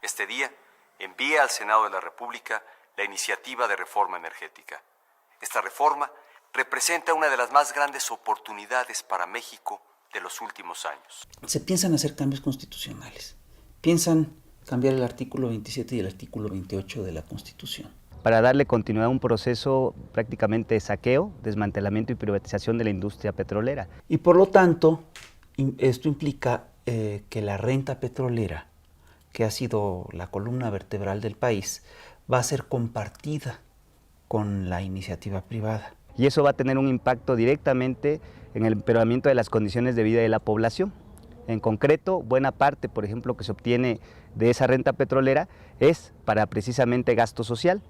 Este día envía al Senado de la República la iniciativa de reforma energética. Esta reforma representa una de las más grandes oportunidades para México de los últimos años. Se piensan hacer cambios constitucionales. Piensan cambiar el artículo 27 y el artículo 28 de la Constitución. Para darle continuidad a un proceso prácticamente de saqueo, desmantelamiento y privatización de la industria petrolera. Y por lo tanto, esto implica que la renta petrolera, que ha sido la columna vertebral del país, va a ser compartida con la iniciativa privada. Y eso va a tener un impacto directamente en el empeoramiento de las condiciones de vida de la población. En concreto, buena parte, por ejemplo, que se obtiene de esa renta petrolera es para precisamente gasto social.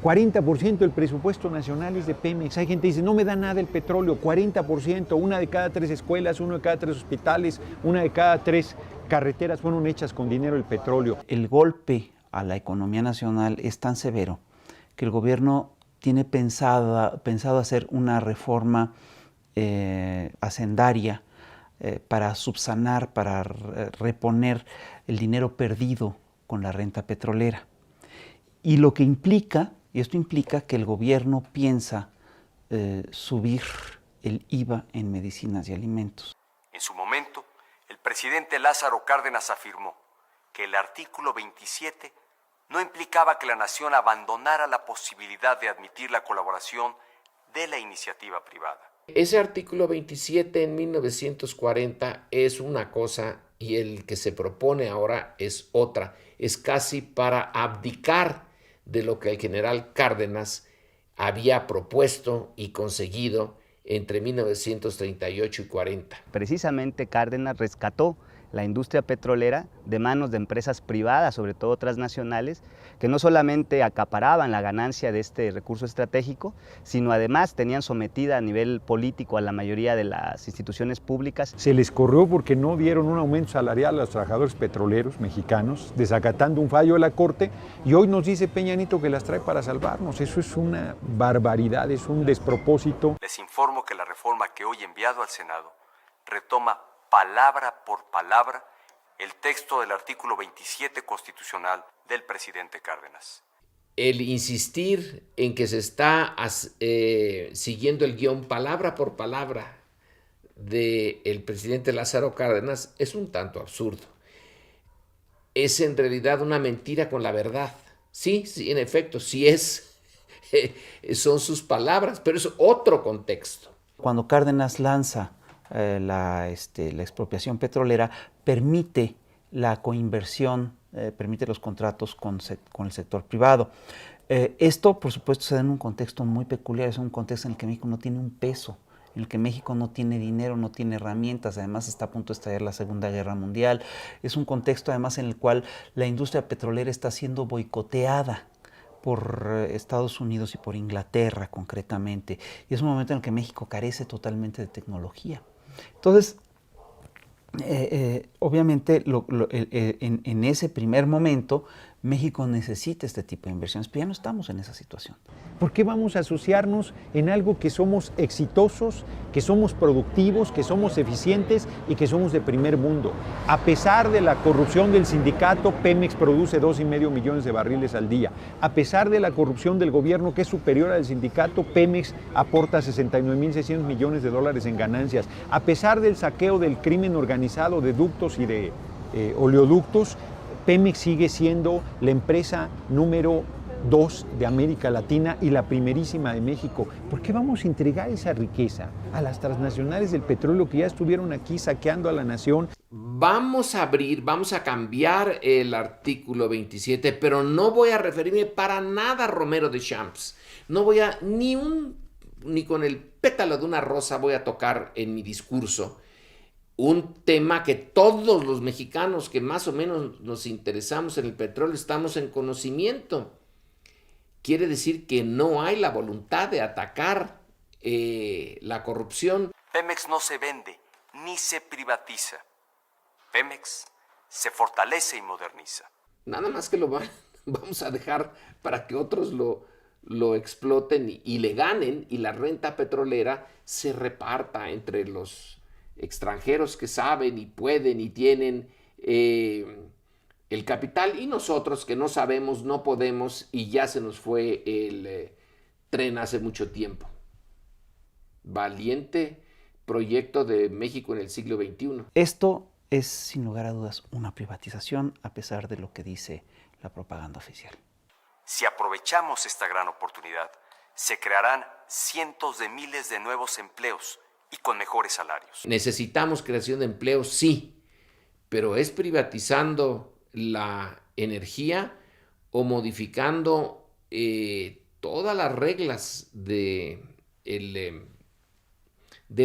40% del presupuesto nacional es de Pemex. Hay gente que dice, no me da nada el petróleo. 40%, una de cada 3 escuelas, uno de cada 3 hospitales, una de cada 3 carreteras fueron hechas con dinero del petróleo. El golpe a la economía nacional es tan severo que el gobierno tiene pensado hacer una reforma hacendaria para subsanar, para reponer el dinero perdido con la renta petrolera. Y lo que implica, y esto implica que el gobierno piensa subir el IVA en medicinas y alimentos. En su momento, el presidente Lázaro Cárdenas afirmó que el artículo 27 no implicaba que la nación abandonara la posibilidad de admitir la colaboración de la iniciativa privada. Ese artículo 27 en 1940 es una cosa y el que se propone ahora es otra. Es casi para abdicar de lo que el general Cárdenas había propuesto y conseguido entre 1938 y 40. Precisamente Cárdenas rescató la industria petrolera de manos de empresas privadas, sobre todo transnacionales, que no solamente acaparaban la ganancia de este recurso estratégico, sino además tenían sometida a nivel político a la mayoría de las instituciones públicas. Se les corrió porque no dieron un aumento salarial a los trabajadores petroleros mexicanos, desacatando un fallo de la Corte, y hoy nos dice Peña Nieto que las trae para salvarnos. Eso es una barbaridad, es un despropósito. Les informo que la reforma que hoy he enviado al Senado retoma palabra por palabra el texto del artículo 27 constitucional del presidente Cárdenas. El insistir en que se está siguiendo el guión palabra por palabra del presidente Lázaro Cárdenas es un tanto absurdo. Es en realidad una mentira con la verdad. Sí, en efecto, sí son sus palabras, pero es otro contexto. Cuando Cárdenas lanza la expropiación petrolera, permite la coinversión, permite los contratos con el sector privado. Esto, por supuesto, se da en un contexto muy peculiar, es un contexto en el que México no tiene un peso, en el que México no tiene dinero, no tiene herramientas, además está a punto de estallar la Segunda Guerra Mundial. Es un contexto además en el cual la industria petrolera está siendo boicoteada por Estados Unidos y por Inglaterra concretamente. Y es un momento en el que México carece totalmente de tecnología. Entonces, obviamente, en ese primer momento, México necesita este tipo de inversiones, pero ya no estamos en esa situación. ¿Por qué vamos a asociarnos en algo que somos exitosos, que somos productivos, que somos eficientes y que somos de primer mundo? A pesar de la corrupción del sindicato, Pemex produce 2,5 millones de barriles al día. A pesar de la corrupción del gobierno, que es superior al sindicato, Pemex aporta 69,600 millones de dólares en ganancias. A pesar del saqueo del crimen organizado de ductos y de oleoductos, Pemex sigue siendo la empresa número 2 de América Latina y la primerísima de México. ¿Por qué vamos a entregar esa riqueza a las transnacionales del petróleo que ya estuvieron aquí saqueando a la nación? Vamos a cambiar el artículo 27, pero no voy a referirme para nada a Romero de Champs. No voy a ni con el pétalo de una rosa voy a tocar en mi discurso un tema que todos los mexicanos que más o menos nos interesamos en el petróleo estamos en conocimiento. Quiere decir que no hay la voluntad de atacar la corrupción. Pemex no se vende ni se privatiza. Pemex se fortalece y moderniza. Nada más que vamos a dejar para que otros lo exploten y le ganen, y la renta petrolera se reparta entre los extranjeros que saben y pueden y tienen el capital y nosotros que no sabemos, no podemos y ya se nos fue el tren hace mucho tiempo. Valiente proyecto de México en el siglo XXI. Esto es, sin lugar a dudas, una privatización, a pesar de lo que dice la propaganda oficial. Si aprovechamos esta gran oportunidad, se crearán cientos de miles de nuevos empleos y con mejores salarios. Necesitamos creación de empleos, sí, pero ¿es privatizando la energía o modificando todas las reglas del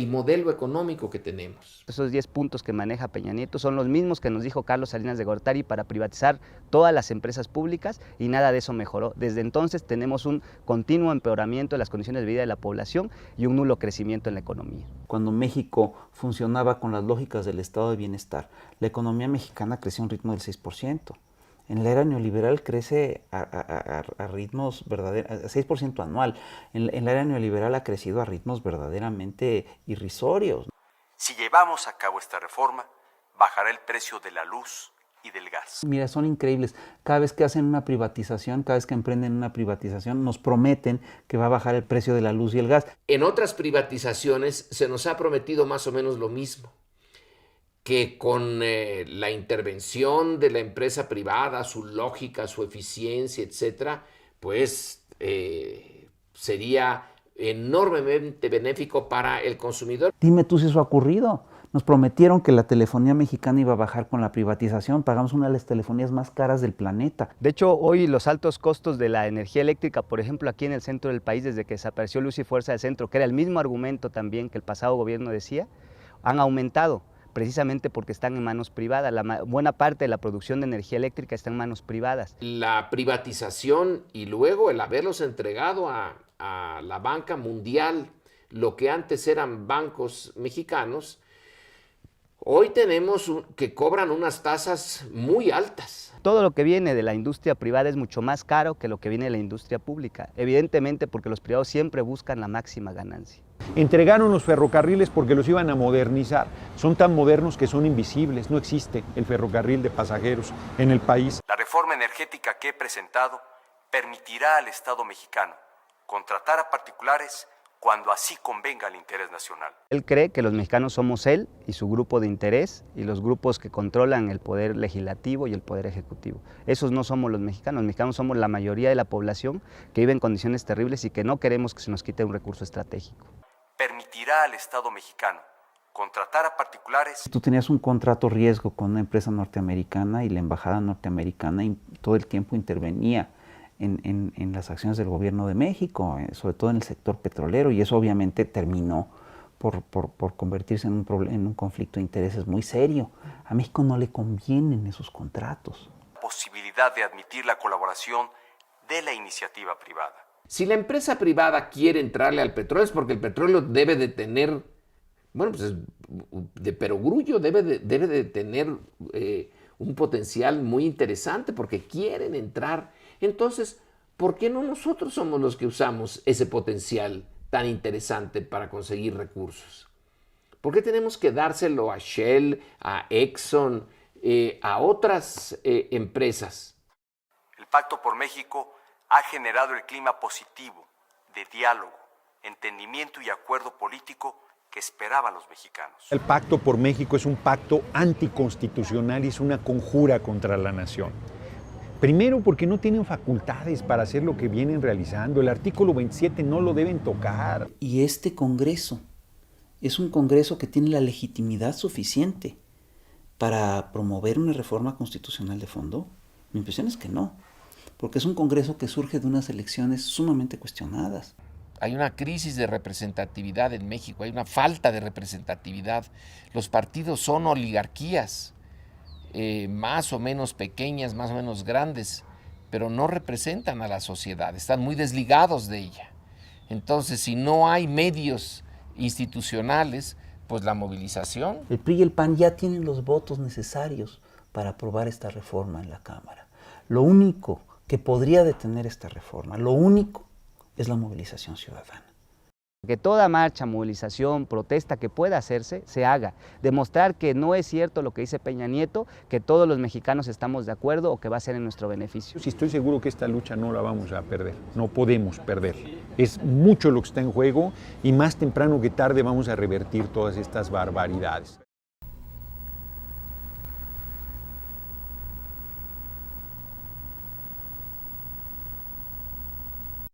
modelo económico que tenemos? Esos 10 puntos que maneja Peña Nieto son los mismos que nos dijo Carlos Salinas de Gortari para privatizar todas las empresas públicas y nada de eso mejoró. Desde entonces tenemos un continuo empeoramiento de las condiciones de vida de la población y un nulo crecimiento en la economía. Cuando México funcionaba con las lógicas del estado de bienestar, la economía mexicana creció a un ritmo del 6%. En la era neoliberal crece a ritmos verdaderos, 6% anual. En la era neoliberal ha crecido a ritmos verdaderamente irrisorios. Si llevamos a cabo esta reforma, bajará el precio de la luz y del gas. Mira, son increíbles. Cada vez que hacen una privatización, cada vez que emprenden una privatización, nos prometen que va a bajar el precio de la luz y el gas. En otras privatizaciones se nos ha prometido más o menos lo mismo, que con la intervención de la empresa privada, su lógica, su eficiencia, etcétera, pues sería enormemente benéfico para el consumidor. Dime tú si eso ha ocurrido. Nos prometieron que la telefonía mexicana iba a bajar con la privatización. Pagamos una de las telefonías más caras del planeta. De hecho, hoy los altos costos de la energía eléctrica, por ejemplo, aquí en el centro del país, desde que desapareció Luz y Fuerza del Centro, que era el mismo argumento también que el pasado gobierno decía, han aumentado, precisamente porque están en manos privadas. Buena parte de la producción de energía eléctrica está en manos privadas. La privatización y luego el haberlos entregado a la banca mundial, lo que antes eran bancos mexicanos, hoy tenemos que cobran unas tasas muy altas. Todo lo que viene de la industria privada es mucho más caro que lo que viene de la industria pública, evidentemente porque los privados siempre buscan la máxima ganancia. Entregaron los ferrocarriles porque los iban a modernizar. Son tan modernos que son invisibles. No existe el ferrocarril de pasajeros en el país. La reforma energética que he presentado permitirá al Estado mexicano contratar a particulares cuando así convenga al interés nacional. Él cree que los mexicanos somos él y su grupo de interés y los grupos que controlan el poder legislativo y el poder ejecutivo. Esos no somos los mexicanos somos la mayoría de la población que vive en condiciones terribles y que no queremos que se nos quite un recurso estratégico. Permitirá al Estado mexicano contratar a particulares. Tú tenías un contrato riesgo con una empresa norteamericana y la embajada norteamericana todo el tiempo intervenía en las acciones del gobierno de México, sobre todo en el sector petrolero, y eso obviamente terminó por convertirse en un conflicto de intereses muy serio. A México no le convienen esos contratos. Posibilidad de admitir la colaboración de la iniciativa privada. Si la empresa privada quiere entrarle al petróleo es porque el petróleo debe de tener, bueno, pues de perogrullo, debe de tener un potencial muy interesante porque quieren entrar. Entonces, ¿por qué no nosotros somos los que usamos ese potencial tan interesante para conseguir recursos? ¿Por qué tenemos que dárselo a Shell, a Exxon, a otras empresas? El Pacto por México ha generado el clima positivo de diálogo, entendimiento y acuerdo político que esperaban los mexicanos. El Pacto por México es un pacto anticonstitucional y es una conjura contra la nación. Primero, porque no tienen facultades para hacer lo que vienen realizando. El artículo 27 no lo deben tocar. Y este Congreso es un Congreso que tiene la legitimidad suficiente para promover una reforma constitucional de fondo. Mi impresión es que no, porque es un Congreso que surge de unas elecciones sumamente cuestionadas. Hay una crisis de representatividad en México, hay una falta de representatividad. Los partidos son oligarquías. Más o menos pequeñas, más o menos grandes, pero no representan a la sociedad, están muy desligados de ella. Entonces, si no hay medios institucionales, pues la movilización. El PRI y el PAN ya tienen los votos necesarios para aprobar esta reforma en la Cámara. Lo único que podría detener esta reforma, lo único, es la movilización ciudadana. Que toda marcha, movilización, protesta que pueda hacerse, se haga. Demostrar que no es cierto lo que dice Peña Nieto, que todos los mexicanos estamos de acuerdo o que va a ser en nuestro beneficio. Sí, estoy seguro que esta lucha no la vamos a perder, no podemos perder. Es mucho lo que está en juego y más temprano que tarde vamos a revertir todas estas barbaridades.